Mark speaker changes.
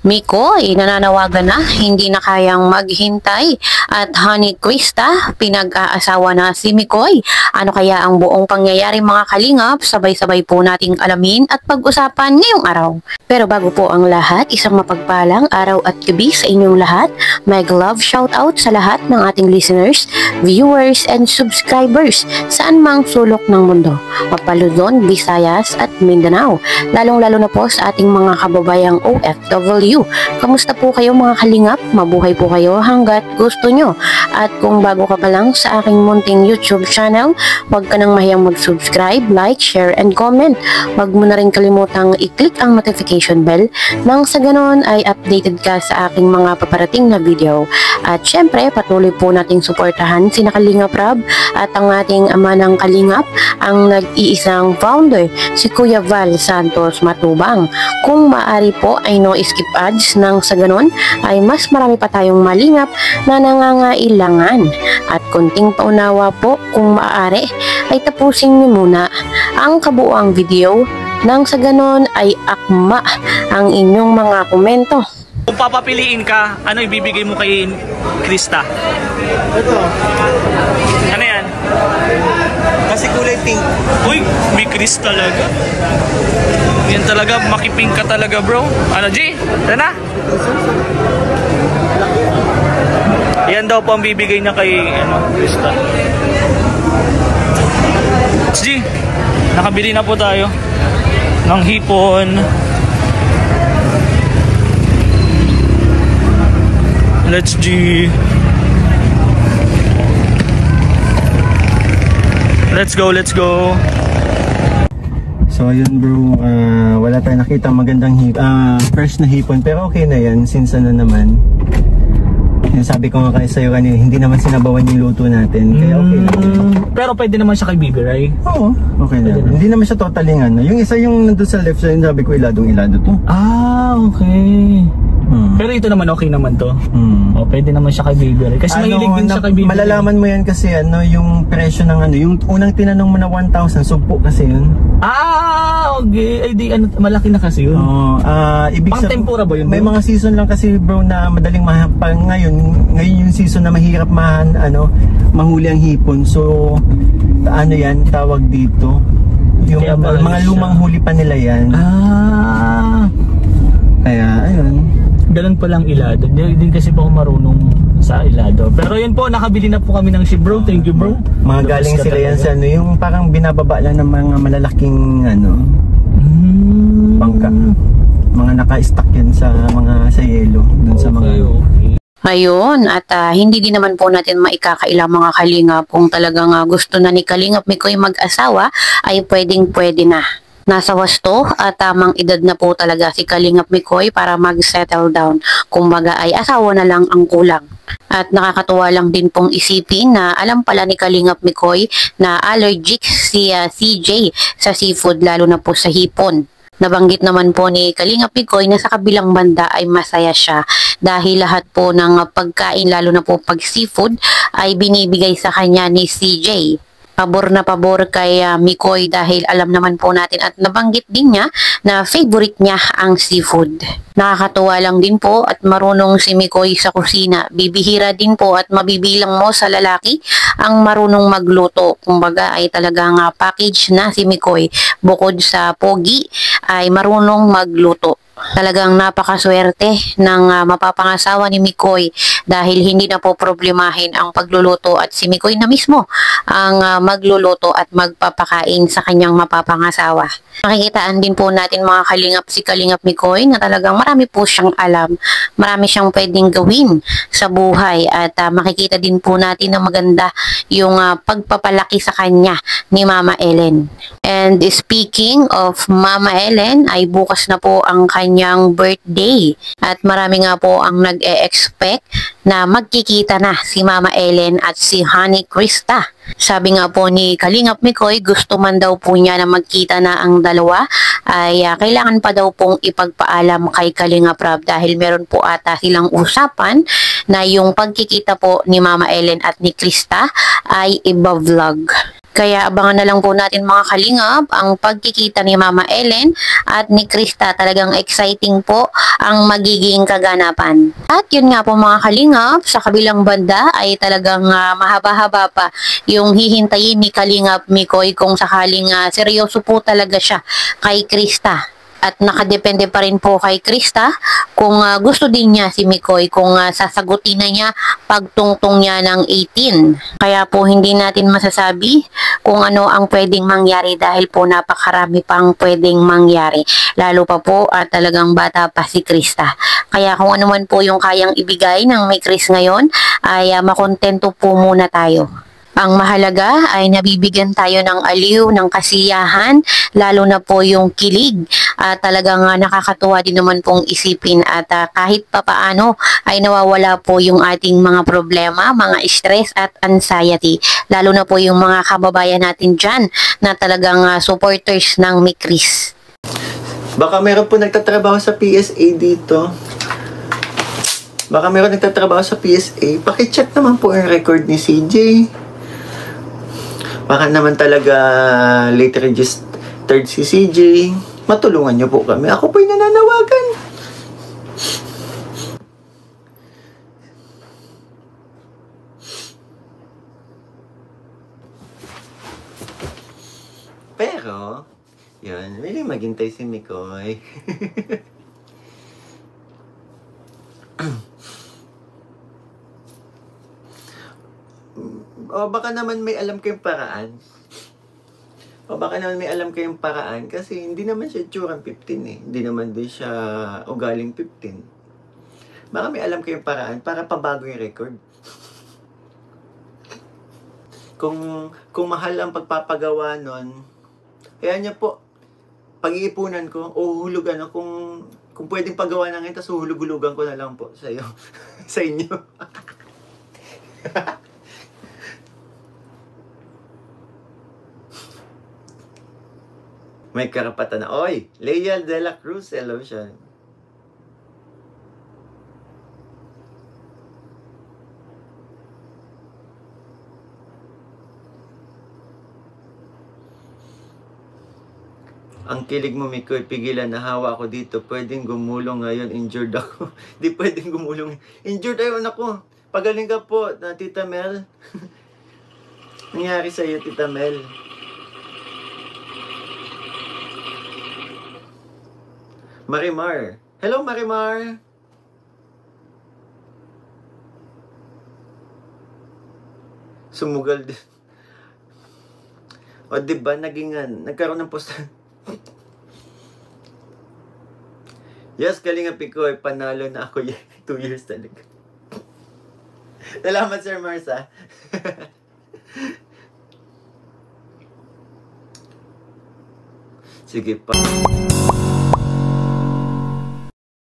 Speaker 1: Mikoy, nananawagan na, hindi na kayang maghintay. At Honey Krista, pinag-aasawa na si Mikoy. Ano kaya ang buong pangyayari mga kalingap? Sabay-sabay po nating alamin at pag-usapan ngayong araw. Pero bago po ang lahat, isang mapagpalang araw at gabi sa inyong lahat. Mag love shoutout sa lahat ng ating listeners, viewers, and subscribers saan mang sulok ng mundo. Mapaluzon, Visayas at Mindanao. Lalong-lalo na po sa ating mga kababayang OFW. Kamusta po kayo mga kalingap? Mabuhay po kayo hanggat gusto nyo. At kung bago ka pa lang sa aking munting YouTube channel, huwag ka nang mahiyang mag-subscribe, like, share, and comment. Huwag mo na rin kalimutang i-click ang notification bell nang sa ganon ay updated ka sa aking mga paparating na video. At syempre, patuloy po nating suportahan si Kalingap Rab at ang ating ama ng kalingap, ang nag-iisang founder, si Kuya Val Santos Matubang. Kung maaari po ay no skip ads nang sa ganon ay mas marami pa tayong malingap na nangangailangan. At kunting paunawa po kung maaari ay tapusin niyo muna ang kabuuang video nang sa ganon ay akma ang inyong mga komento.
Speaker 2: Kung papapiliin ka, ano ibibigay mo kay Krista?
Speaker 3: Ito.
Speaker 2: Ano yan?
Speaker 3: Kasi kulay pink.
Speaker 2: Uy, may Krista talaga. Yan talaga, makipink ka talaga bro. Ano G? Ano na? Yan daw po ang bibigay niya kay Krista. G, nakabili na po tayo ng hipon. Let's G. Let's go, let's go.
Speaker 3: So ayun bro, wala tayong nakita magandang fresh na hipon, pero okay na yan since ano naman. Sabi ko nga kayo sa'yo kanina, hindi naman sinabawan yung luto natin, kaya okay lang.
Speaker 2: Pero pwede naman siya kay Bibi, right?
Speaker 3: Oo, okay na. Hindi naman siya totally ano. Yung isa yung nandun sa left side, sabi ko iladong-ilado to.
Speaker 2: Ah, okay. Pero ito naman okay naman to. O, pwede naman siya kay Bibi, right? Kasi mahilig din siya kay Bibi.
Speaker 3: Malalaman mo yan kasi ano, yung presyo ng ano, yung unang tinanong mo na 1,000, sugpo kasi yun.
Speaker 2: Ah, okay. Ay di, ano, malaki na kasi yun.
Speaker 3: Oo, ibig
Speaker 2: pang tempura ba yun?
Speaker 3: May mga season lang kasi bro na madaling ngayon yung season na mahirap mahuli ang hipon. So ano yan tawag dito, yung mga lumang huli pa nila yan.
Speaker 2: Ah,
Speaker 3: kaya ayun,
Speaker 2: ganun palang ilado. Hindi kasi po ako marunong sa ilado. Pero yun po, nakabili na po kami ng ship bro. Thank you bro.
Speaker 3: Mga galing sila yan sa ano, yung parang binababa lang ng mga malalaking bangka. Mga naka-stack yan sa yelo dun sa mga
Speaker 1: Ayun, at hindi din naman po natin maikakailang mga kalingap kung talagang gusto na ni Kalingap Mikoy mag-asawa ay pwedeng-pwede na. Nasa wasto at tamang edad na po talaga si Kalingap Mikoy para mag-settle down. Kumbaga ay asawa na lang ang kulang. At nakakatuwa lang din pong isipin na alam pala ni Kalingap Mikoy na allergic si CJ sa seafood, lalo na po sa hipon. Nabanggit naman po ni Kalingap Mikoy na sa kabilang banda ay masaya siya dahil lahat po ng pagkain, lalo na po pag seafood, ay binibigay sa kanya ni CJ. Pabor na pabor kay Mikoy dahil alam naman po natin at nabanggit din niya na favorite niya ang seafood. Nakakatuwa lang din po at marunong si Mikoy sa kusina. Bibihira din po at mabibilang mo sa lalaki ang marunong magluto. Kumbaga ay talagang package na si Mikoy. Bukod sa pogi ay marunong magluto. Talagang napakaswerte ng mapapangasawa ni Mikoy dahil hindi na po problemahin ang pagluluto at si Mikoy na mismo ang magluluto at magpapakain sa kanyang mapapangasawa. Makikitaan din po natin mga kalingap si Kalingap Mikoy na talagang marami po siyang alam, marami siyang pwedeng gawin sa buhay at makikita din po natin na maganda yung pagpapalaki sa kanya ni Mama Ellen. And speaking of Mama Ellen, ay bukas na po ang kanyang birthday at marami nga po ang nag-e-expect na magkikita na si Mama Ellen at si Honey Krista. Sabi nga po ni Kalingap Mikoy, gusto man daw po niya na magkita na ang dalawa, ay kailangan pa daw pong ipagpaalam kay Kalingap Rab dahil meron po ata silang usapan na yung pagkikita po ni Mama Ellen at ni Krista ay iba-vlog. Kaya abangan na lang po natin mga kalingap ang pagkikita ni Mama Ellen at ni Krista. Talagang exciting po ang magiging kaganapan. At yun nga po mga kalingap, sa kabilang banda ay talagang mahaba-haba pa yung hihintayin ni Kalingap Mikoy kung sakaling seryoso po talaga siya kay Krista. At nakadepende pa rin po kay Krista kung gusto din niya si Mikoy, kung sasagutin na niya pagtungtong niya ng 18. Kaya po hindi natin masasabi kung ano ang pwedeng mangyari dahil po napakarami pang pwedeng mangyari. Lalo pa po talagang bata pa si Krista. Kaya kung ano man po yung kayang ibigay ng may Chris ngayon ay makontento po muna tayo. Ang mahalaga ay nabibigyan tayo ng aliw, ng kasiyahan, lalo na po yung kilig. Talagang nakakatuwa din naman pong isipin at kahit papaano ay nawawala po yung ating mga problema, mga stress at anxiety. Lalo na po yung mga kababayan natin dyan na talagang supporters ng Mikris.
Speaker 3: Baka meron po nagtatrabaho sa PSA dito. Baka meron nagtatrabaho sa PSA. Pakicheck naman po yung record ni CJ. Baka naman talaga late registered si CJ. Matulungan niyo po kami. Ako po'y nananawagan. Pero, yun, really maghintay si Mikoy. O baka naman may alam kayong paraan. Kasi hindi naman siya tsurang 15 eh. Hindi naman din siya ugaling 15. Baka may alam kayong paraan para pabago yung record. Kung mahal ang pagpapagawa nun, kaya niya po, pag-iipunan ko, uhulugan ako kung pwedeng pagawa na ngayon, tapos uhulug-hulugan ko na lang po sa iyo, sa inyo. May karapatan na. Oy, Leia de la Cruz, hello siya. Ang kilig mo, Mikoy, pigilan, nahawa ako dito. Pwedeng gumulong ngayon, injured ako. Di pwedeng gumulong. Injured ayun ako. Pagaling ka po, na Tita Mel. Nangyari sa iyo, Tita Mel. Marimar. Hello, Marimar. Sumugal din. O, diba, nagkaroon ng post. Yes, Kalingap Mikoy, panalo na ako 2 years talaga. Salamat, Sir Marsa. Sige pa.